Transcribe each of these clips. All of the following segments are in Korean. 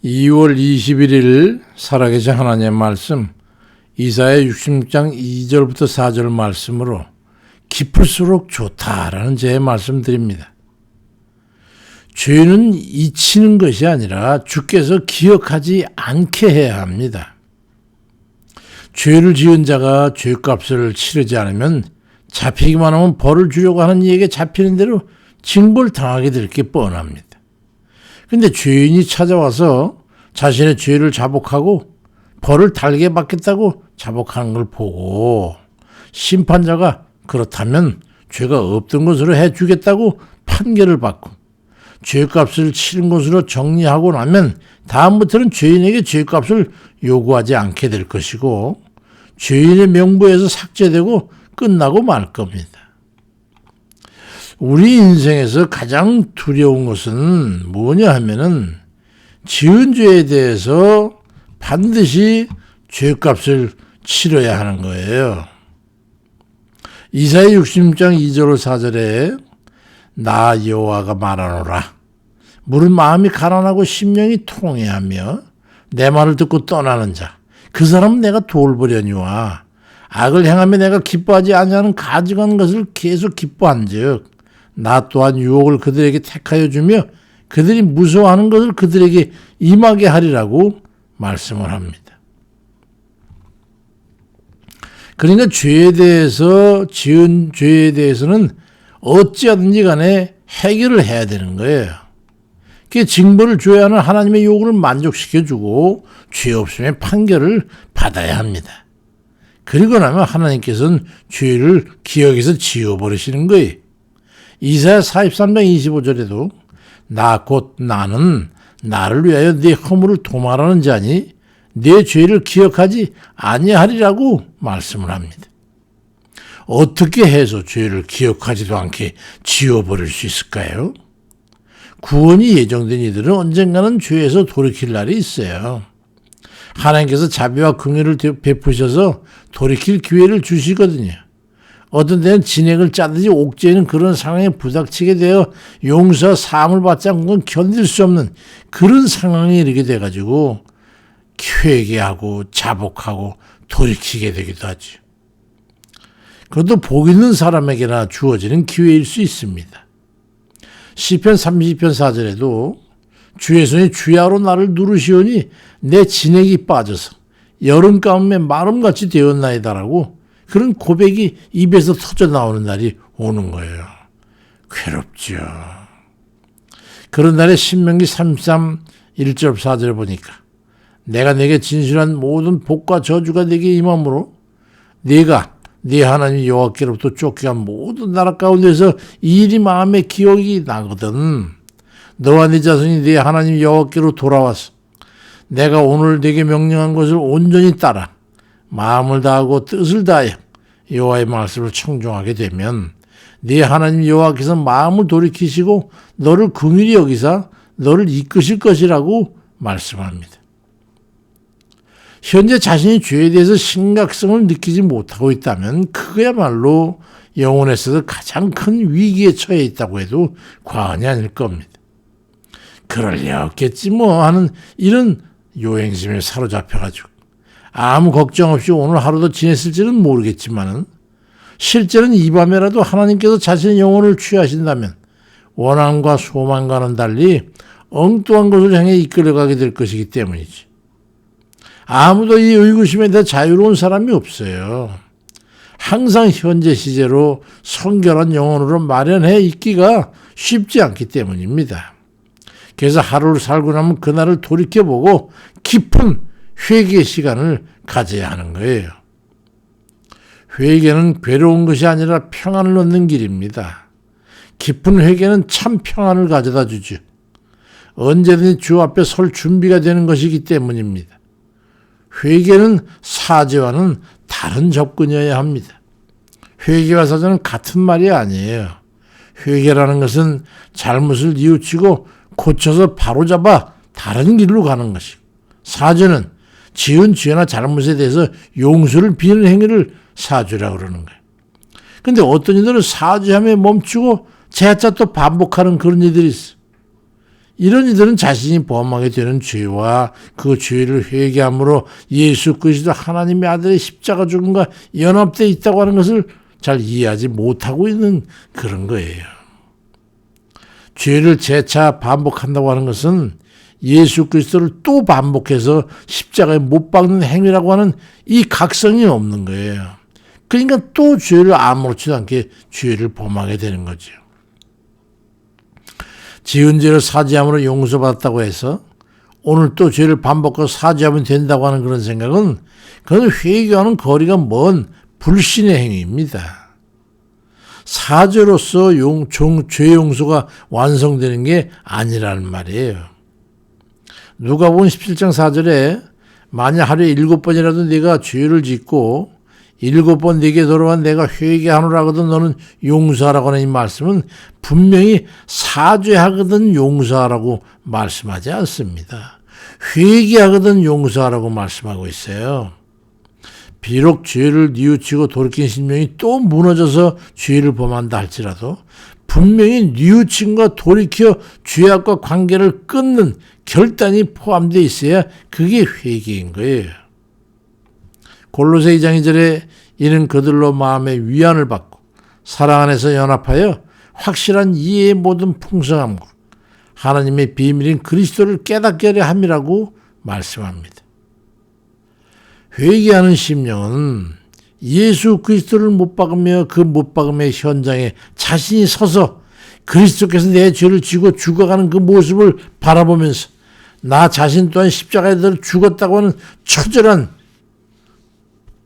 2월 21일 살아계신 하나님의 말씀 이사야 66장 2절부터 4절 말씀으로 깊을수록 좋다라는 제 말씀드립니다. 죄는 잊히는 것이 아니라 주께서 기억하지 않게 해야 합니다. 죄를 지은 자가 죄값을 치르지 않으면 잡히기만 하면 벌을 주려고 하는 이에게 잡히는 대로 징벌 당하게 될 게 뻔합니다. 근데 죄인이 찾아와서 자신의 죄를 자복하고 벌을 달게 받겠다고 자복하는 걸 보고 심판자가 그렇다면 죄가 없던 것으로 해주겠다고 판결을 받고 죄값을 치른 것으로 정리하고 나면 다음부터는 죄인에게 죄값을 요구하지 않게 될 것이고 죄인의 명부에서 삭제되고 끝나고 말 겁니다. 우리 인생에서 가장 두려운 것은 뭐냐 하면은 지은 죄에 대해서 반드시 죄값을 치러야 하는 거예요. 이사야 66장 2절 4절에 나 여호와가 말하노라. 물은 마음이 가난하고 심령이 통해하며 내 말을 듣고 떠나는 자. 그 사람은 내가 돌보려니와 악을 행하며 내가 기뻐하지 아니하는 가증한 것을 계속 기뻐한즉 나 또한 유혹을 그들에게 택하여 주며 그들이 무서워하는 것을 그들에게 임하게 하리라고 말씀을 합니다. 그러니까 죄에 대해서 지은 죄에 대해서는 어찌하든지 간에 해결을 해야 되는 거예요. 그 징벌을 줘야 하는 하나님의 요구를 만족시켜주고 죄 없음의 판결을 받아야 합니다. 그리고 나면 하나님께서는 죄를 기억에서 지워버리시는 거예요. 이사야 43장 25절에도 나 곧 나는 나를 위하여 네 허물을 도말하는 자니 네 죄를 기억하지 아니하리라고 말씀을 합니다. 어떻게 해서 죄를 기억하지도 않게 지워버릴 수 있을까요? 구원이 예정된 이들은 언젠가는 죄에서 돌이킬 날이 있어요. 하나님께서 자비와 긍휼을 베푸셔서 돌이킬 기회를 주시거든요. 어떤 때는 진액을 짜듯이 옥죄이는 그런 상황에 부닥치게 되어 용서와 사함을 받지 않고는 견딜 수 없는 그런 상황에 이르게 돼가지고 회개하고 자복하고 돌이키게 되기도 하죠. 그것도 복 있는 사람에게나 주어지는 기회일 수 있습니다. 시편 32편 4절에도 주의 손이 주야로 나를 누르시오니 내 진액이 빠져서 여름 가뭄에 마름같이 되었나이다라고 그런 고백이 입에서 터져 나오는 날이 오는 거예요. 괴롭죠. 그런 날에 신명기 33 1절 4절을 보니까 내가 내게 진실한 모든 복과 저주가 내게 임함으로 네가 네 하나님 여호와께로부터 쫓겨간 모든 나라 가운데서 이 일이 마음에 기억이 나거든. 너와 네 자손이 네 하나님 여호와께로 돌아와서 내가 오늘 네게 명령한 것을 온전히 따라 마음을 다하고 뜻을 다하여 여호와의 말씀을 청종하게 되면 네 하나님 여호와께서 마음을 돌이키시고 너를 긍휼히 여기사 너를 이끄실 것이라고 말씀합니다. 현재 자신이 죄에 대해서 심각성을 느끼지 못하고 있다면 그야말로 영혼에서도 가장 큰 위기에 처해 있다고 해도 과언이 아닐 겁니다. 그럴 리 없겠지 뭐 하는 이런 요행심에 사로잡혀가지고 아무 걱정 없이 오늘 하루도 지냈을지는 모르겠지만은 실제는 이 밤에라도 하나님께서 자신의 영혼을 취하신다면 원함과 소망과는 달리 엉뚱한 것을 향해 이끌어가게 될 것이기 때문이지. 아무도 이 의구심에 대해 자유로운 사람이 없어요. 항상 현재 시제로 성결한 영혼으로 마련해 있기가 쉽지 않기 때문입니다. 그래서 하루를 살고 나면 그날을 돌이켜보고 깊은 회개 시간을 가져야 하는 거예요. 회개는 괴로운 것이 아니라 평안을 얻는 길입니다. 깊은 회개는 참 평안을 가져다 주죠. 언제든지 주 앞에 설 준비가 되는 것이기 때문입니다. 회개는 사죄와는 다른 접근이어야 합니다. 회개와 사죄는 같은 말이 아니에요. 회개라는 것은 잘못을 뉘우치고 고쳐서 바로잡아 다른 길로 가는 것이고 사죄는 지은 죄나 잘못에 대해서 용서를 비는 행위를 사죄라고 그러는 거예요. 그런데 어떤 이들은 사죄함에 멈추고 재차 또 반복하는 그런 이들이 있어. 이런 이들은 자신이 범하게 되는 죄와 그 죄를 회개함으로 예수 그리스도 하나님의 아들의 십자가 죽음과 연합되어 있다고 하는 것을 잘 이해하지 못하고 있는 그런 거예요. 죄를 재차 반복한다고 하는 것은 예수 그리스도를 또 반복해서 십자가에 못 박는 행위라고 하는 이 각성이 없는 거예요. 그러니까 또 죄를 아무렇지도 않게 죄를 범하게 되는 거죠. 지은 죄를 사죄함으로 용서받았다고 해서 오늘 또 죄를 반복하고 사죄하면 된다고 하는 그런 생각은 그건 회개와는 거리가 먼 불신의 행위입니다. 사죄로서 죄 용서가 완성되는 게 아니라는 말이에요. 누가복음 17장 4절에 만약 하루에 7번이라도 네가 죄를 짓고 7번 네게 돌아와 내가 회개하노라거든 너는 용서하라고 하는 이 말씀은 분명히 사죄하거든 용서하라고 말씀하지 않습니다. 회개하거든 용서하라고 말씀하고 있어요. 비록 죄를 뉘우치고 돌이킨 심령이 또 무너져서 죄를 범한다 할지라도 분명히 뉘우침과 돌이켜 죄악과 관계를 끊는 결단이 포함되어 있어야 그게 회개인 거예요. 골로새 2장 2절에 이는 그들로 마음의 위안을 받고 사랑 안에서 연합하여 확실한 이해의 모든 풍성함과 하나님의 비밀인 그리스도를 깨닫게 하려 함이라고 말씀합니다. 회개하는 심령은 예수 그리스도를 못 박으며 그 못 박음의 현장에 자신이 서서 그리스도께서 내 죄를 지고 죽어가는 그 모습을 바라보면서 나 자신 또한 십자가에 들어 죽었다고 하는 처절한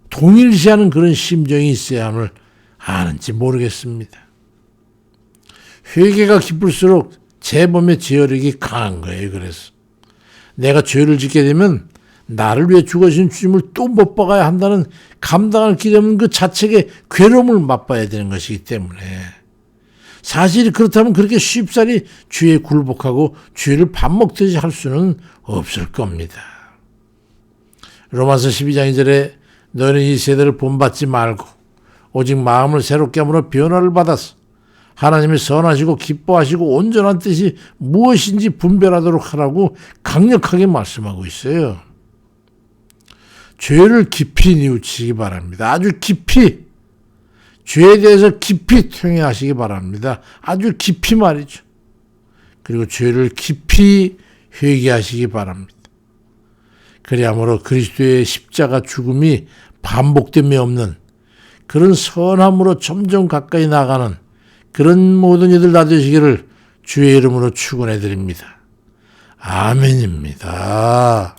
동일시하는 그런 심정이 있어야 함을 아는지 모르겠습니다. 회개가 깊을수록 재범의 제어력이 강한 거예요. 그래서 내가 죄를 짓게 되면 나를 위해 죽으신 주님을 또 못 박아야 한다는 감당할 길이 없는 그 자책의 괴로움을 맛봐야 되는 것이기 때문에 사실이 그렇다면 그렇게 쉽사리 죄에 굴복하고 죄를 밥 먹듯이 할 수는 없을 겁니다. 로마서 12장 2절에 너희는 이 세대를 본받지 말고 오직 마음을 새롭게 함으로 변화를 받아서 하나님이 선하시고 기뻐하시고 온전한 뜻이 무엇인지 분별하도록 하라고 강력하게 말씀하고 있어요. 죄를 깊이 뉘우치기 바랍니다. 아주 깊이 죄에 대해서 깊이 통회하시기 바랍니다. 아주 깊이 말이죠. 그리고 죄를 깊이 회개하시기 바랍니다. 그리함으로 그리스도의 십자가 죽음이 반복됨이 없는 그런 선함으로 점점 가까이 나가는 그런 모든 이들 다 되시기를 주의 이름으로 축원해 드립니다. 아멘입니다.